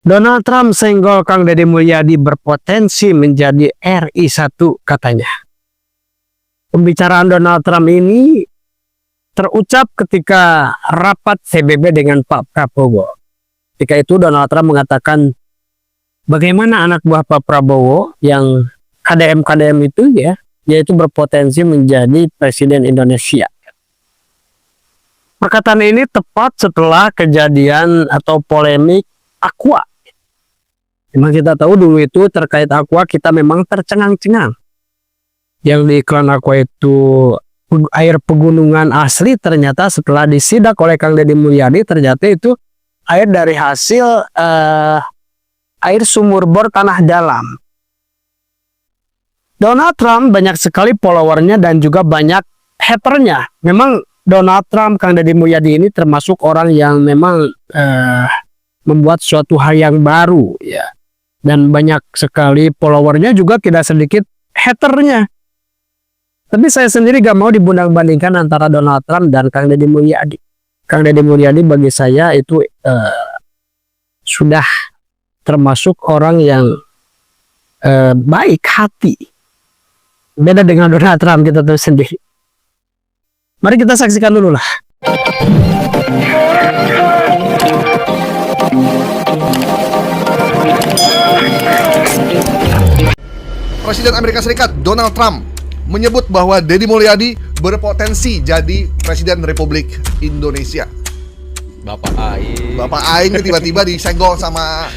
Donald Trump senggol Kang Deddy Mulyadi berpotensi menjadi RI1 katanya. Pembicaraan Donald Trump ini terucap ketika rapat PBB dengan Pak Prabowo. Ketika itu Donald Trump mengatakan bagaimana anak buah Pak Prabowo yang KDM itu ya, yaitu berpotensi menjadi Presiden Indonesia. Perkataan ini tepat setelah kejadian atau polemik Aqua. Memang kita tahu dulu itu terkait Aqua kita memang tercengang-cengang. Yang di iklan Aqua itu air pegunungan asli, ternyata setelah disidak oleh Kang Deddy Mulyadi ternyata itu air dari hasil air sumur bor tanah dalam. Donald Trump banyak sekali followernya dan juga banyak haternya. Memang Donald Trump, Kang Deddy Mulyadi ini termasuk orang yang memang membuat suatu hal yang baru ya. Dan banyak sekali followernya juga tidak sedikit haternya. Tapi saya sendiri gak mau dibanding-bandingkan antara Donald Trump dan Kang Deddy Mulyadi. Kang Deddy Mulyadi bagi saya itu sudah termasuk orang yang baik hati. Beda dengan Donald Trump, kita tahu sendiri. Mari kita saksikan dulu lah. Presiden Amerika Serikat Donald Trump menyebut bahwa Deddy Mulyadi berpotensi jadi Presiden Republik Indonesia. Bapak Aing tiba-tiba disenggol sama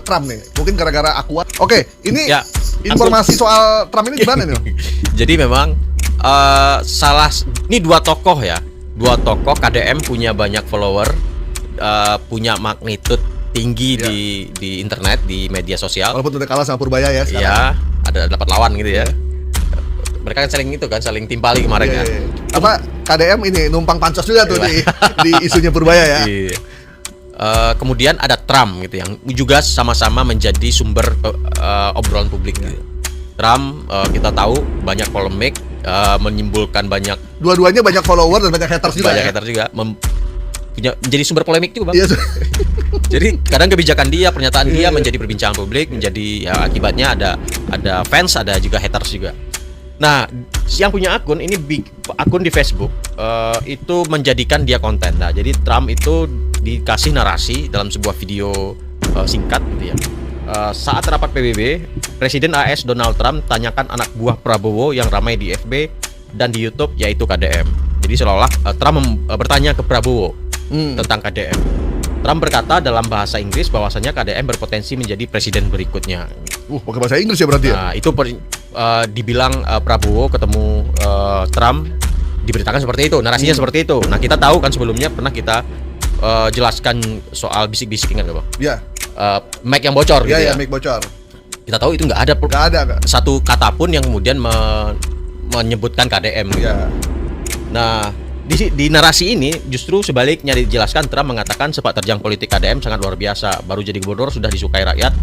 Trump nih. Mungkin gara-gara Aqua. Oke, ini ya, informasi soal Trump ini gimana nih? Jadi memang ini dua tokoh ya. Dua tokoh KDM punya banyak follower, punya magnitude tinggi ya, di internet, di media sosial. Walaupun udah kalah sama Purbaya ya sekarang. Iya, ada dapat lawan gitu ya. Mereka kan saling timpali kemarin kan. Apa KDM ini numpang pansos juga tuh di isunya Purbaya ya. Iya. Kemudian ada Trump gitu yang juga sama-sama menjadi sumber obrolan publik. Gitu. Trump kita tahu banyak polemik, menimbulkan banyak. Dua-duanya banyak follower dan banyak haters juga. Banyak haters juga. Menjadi sumber polemik juga, Bang. Iya. Jadi kadang kebijakan dia, pernyataan dia menjadi perbincangan publik, menjadi ya akibatnya ada fans, ada juga haters juga. Nah, yang punya akun ini akun di Facebook itu menjadikan dia konten. Nah, jadi Trump itu dikasih narasi dalam sebuah video singkat gitu ya. Saat rapat PBB, Presiden AS Donald Trump tanyakan anak buah Prabowo yang ramai di FB dan di YouTube yaitu KDM. Jadi seolah-olah Trump bertanya ke Prabowo tentang KDM. Trump berkata dalam bahasa Inggris bahwasanya KDM berpotensi menjadi presiden berikutnya. Pakai bahasa Inggris ya berarti ya? Nah, itu dibilang Prabowo ketemu Trump diberitakan seperti itu, narasinya seperti itu. Nah, kita tahu kan sebelumnya pernah kita jelaskan soal bisik-bisik, ingat nggak, Bang? Iya. Mic yang bocor gitu ya. Iya, mic bocor. Kita tahu itu nggak ada satu kata pun yang kemudian menyebutkan KDM gitu. Iya. Nah, di narasi ini justru sebaliknya dijelaskan. Trump mengatakan sepak terjang politik KDM sangat luar biasa. Baru jadi gubernur sudah disukai rakyat.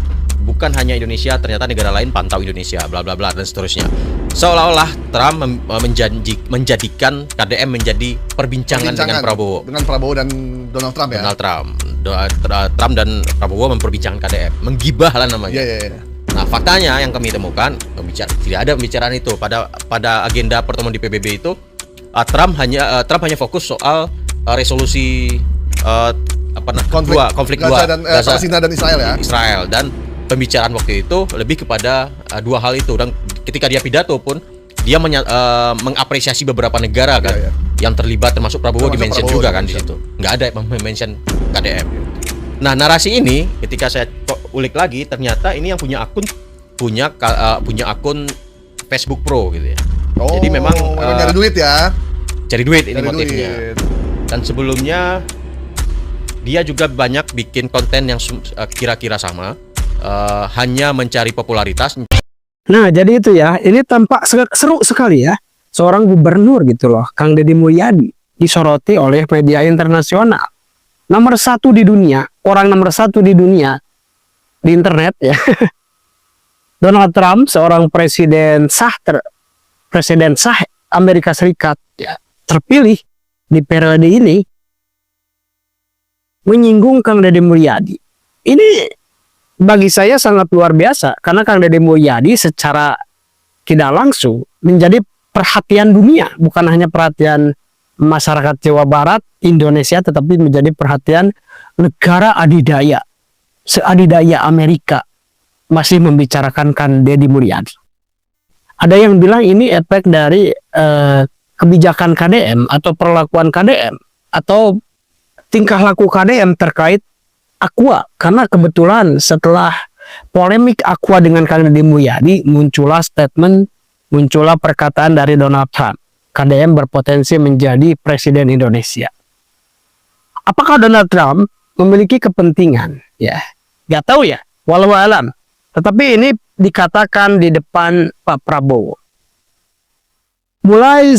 Bukan hanya Indonesia, ternyata negara lain pantau Indonesia, bla bla bla dan seterusnya. Seolah-olah Trump menjadikan KDM menjadi perbincangan dengan Prabowo. Dengan Prabowo dan Donald Trump ya. Donald Trump. Trump dan Prabowo memperbincangkan KDM, menggibah lah namanya. Iya. Nah, faktanya yang kami temukan tidak ada pembicaraan itu pada agenda pertemuan di PBB itu. Trump hanya fokus soal resolusi konflik Gaza dan Palestina dan Israel ya. Israel, dan pembicaraan waktu itu lebih kepada dua hal itu. Dan ketika dia pidato pun dia mengapresiasi beberapa negara kan yang terlibat, termasuk Prabowo di-mention juga kan di situ. Nggak ada mention KDM. Nah, narasi ini ketika saya ulik lagi ternyata ini yang punya akun punya akun Facebook Pro gitu ya. Jadi memang cari duit ya. Cari duit ini motifnya. Dan sebelumnya dia juga banyak bikin konten yang kira-kira sama, hanya mencari popularitas. Nah, jadi itu ya, ini tampak seru sekali ya. Seorang gubernur gitu loh, Kang Deddy Mulyadi, disoroti oleh media internasional. Nomor 1 di dunia, orang nomor 1 di dunia di internet ya. Donald Trump, seorang presiden sah Amerika Serikat ya, terpilih di periode ini, menyinggung Kang Deddy Mulyadi. Ini bagi saya sangat luar biasa karena Kang Deddy Mulyadi secara tidak langsung menjadi perhatian dunia, bukan hanya perhatian masyarakat Jawa Barat, Indonesia, tetapi menjadi perhatian negara adidaya. Seadidaya Amerika masih membicarakan Kang Deddy Mulyadi. Ada yang bilang ini efek dari kebijakan KDM atau perlakuan KDM atau tingkah laku KDM terkait Aqua, karena kebetulan setelah polemik Aqua dengan Kang Deddy Mulyadi muncullah statement, muncullah perkataan dari Donald Trump, KDM berpotensi menjadi presiden Indonesia. Apakah Donald Trump memiliki kepentingan? Ya, nggak tahu ya, walau alam. Tetapi ini dikatakan di depan Pak Prabowo. Mulai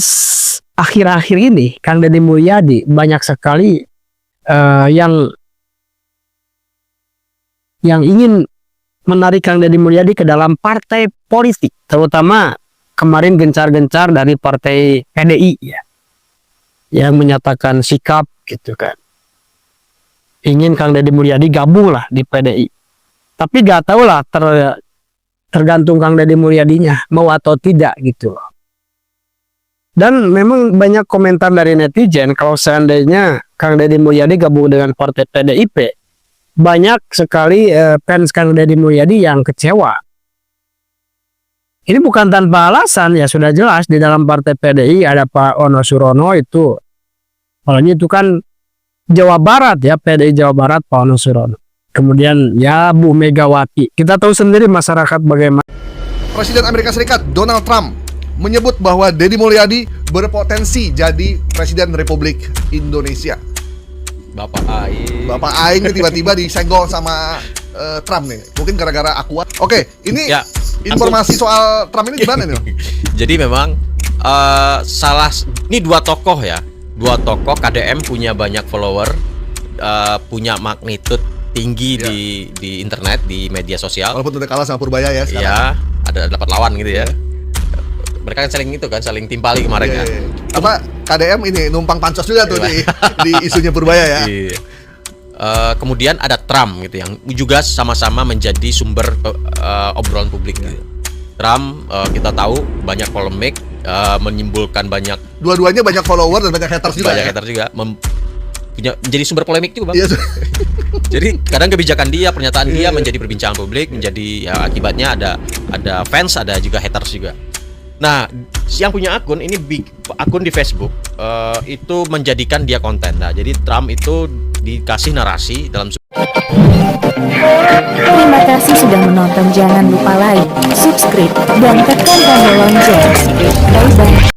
akhir-akhir ini, Kang Deddy Mulyadi banyak sekali yang ingin menarik Kang Deddy Mulyadi ke dalam partai politik, terutama kemarin gencar-gencar dari partai PDI ya, yang menyatakan sikap gitu kan, ingin Kang Deddy Mulyadi gabung lah di PDI. Tapi gak tahu lah, tergantung Kang Deddy Mulyadinya mau atau tidak gitu loh. Dan memang banyak komentar dari netizen kalau seandainya Kang Deddy Mulyadi gabung dengan partai PDIP, banyak sekali fans Kang Deddy Mulyadi yang kecewa. Ini bukan tanpa alasan, ya sudah jelas di dalam partai PDI ada Pak Ono Surono itu. Apalagi itu kan Jawa Barat ya, PDI Jawa Barat Pak Ono Surono. Kemudian ya Bu Megawati. Kita tahu sendiri masyarakat bagaimana. Presiden Amerika Serikat Donald Trump menyebut bahwa Deddy Mulyadi berpotensi jadi Presiden Republik Indonesia. Bapak Aing nih tiba-tiba disenggol sama Trump nih. Mungkin gara-gara Aqua. Oke, ini ya, informasi soal Trump ini gimana nih? Jadi memang ini dua tokoh ya. Dua tokoh KDM punya banyak follower, punya magnitude tinggi di internet, di media sosial. Walaupun udah kalah sama Purbaya ya sekarang. Iya, ada dapat lawan gitu ya. Mereka kan saling timpali kemarin kan. Apa KDM ini numpang pancos juga tuh di isunya Purbaya ya. Iya. Kemudian ada Trump gitu yang juga sama-sama menjadi sumber obrolan publik gitu. Trump kita tahu banyak polemik, menimbulkan banyak, dua-duanya banyak follower dan banyak haters juga. Banyak haters juga, menjadi sumber polemik juga, Bang. Iya. Jadi kadang kebijakan dia, pernyataan dia menjadi perbincangan publik, menjadi ya, akibatnya ada fans, ada juga haters juga. Nah, yang punya akun ini akun di Facebook itu menjadikan dia konten. Nah, jadi Trump itu dikasih narasi dalam. Terima kasih sudah menonton. Jangan lupa like, subscribe, dan tekan tombol lonceng. Bye bye.